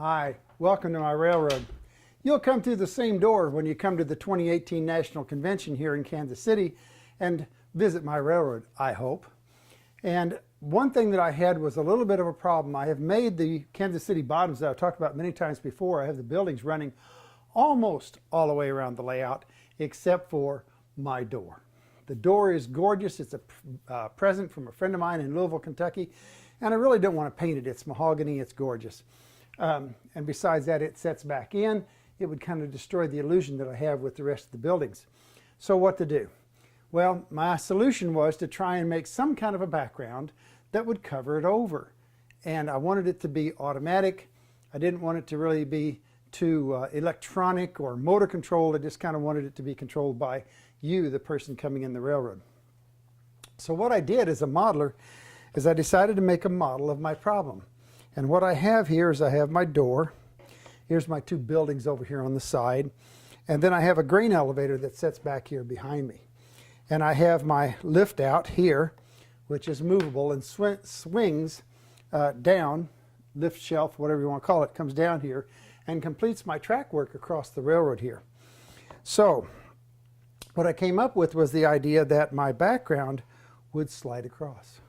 Hi, welcome to my railroad. You'll come through the same door when you come to the 2018 National Convention here in Kansas City and visit my railroad, I hope. And one thing that I had was a little bit of a problem. I have made the Kansas City bottoms that I've talked about many times before. I have the buildings running almost all the way around the layout except for my door. The door is gorgeous. It's a present from a friend of mine in Louisville, Kentucky, and I really don't want to paint it. It's mahogany, it's gorgeous. And besides that, it sets back in. It would kind of destroy the illusion that I have with the rest of the buildings. So what to do? Well, my solution was to try and make some kind of a background that would cover it over. And I wanted it to be automatic. I didn't want it to really be too electronic or motor controlled. I just kind of wanted it to be controlled by you, the person coming in the railroad. So what I did as a modeler is I decided to make a model of my problem. And what I have here is I have my door. Here's my two buildings over here on the side. And then I have a grain elevator that sits back here behind me. And I have my lift out here, which is movable and swings down, lift shelf, whatever you want to call it, comes down here and completes my track work across the railroad here. So what I came up with was the idea that my background would slide across.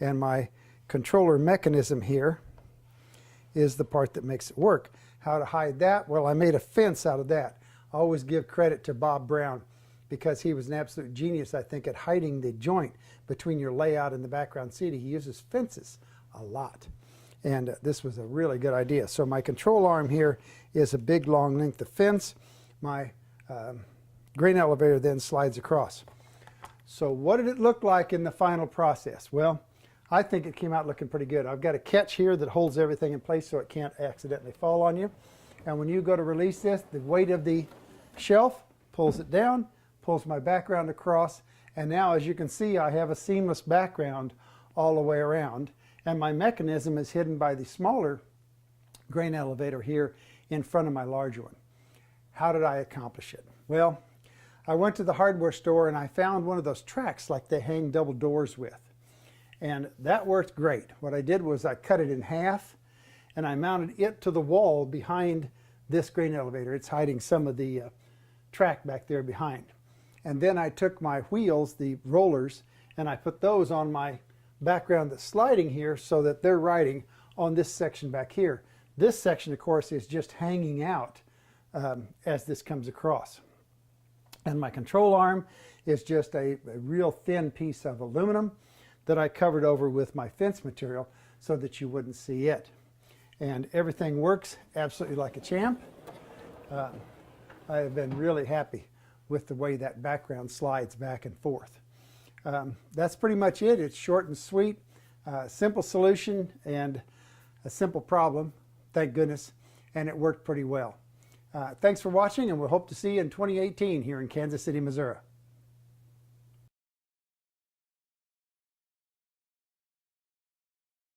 And my controller mechanism here is the part that makes it work. How to hide that? Well, I made a fence out of that. I always give credit to Bob Brown because he was an absolute genius, I think, at hiding the joint between your layout and the background seating. He uses fences a lot. And this was a really good idea. So my control arm here is a big long length of fence. My grain elevator then slides across. So what did it look like in the final process? Well, I think it came out looking pretty good. I've got a catch here that holds everything in place so it can't accidentally fall on you. And when you go to release this, the weight of the shelf pulls it down, pulls my background across, and now as you can see I have a seamless background all the way around, and my mechanism is hidden by the smaller grain elevator here in front of my larger one. How did I accomplish it? Well, I went to the hardware store and I found one of those tracks like they hang double doors with. And that worked great. What I did was I cut it in half and I mounted it to the wall behind this grain elevator. It's hiding some of the track back there behind. And then I took my wheels, the rollers, and I put those on my background that's sliding here so that they're riding on this section back here. This section, of course, is just hanging out as this comes across. And my control arm is just a real thin piece of aluminum that I covered over with my fence material so that you wouldn't see it. And everything works absolutely like a champ. I have been really happy with the way that background slides back and forth. That's pretty much it. It's short and sweet, simple solution and a simple problem, thank goodness, and it worked pretty well. Thanks for watching, and we'll hope to see you in 2018 here in Kansas City, Missouri.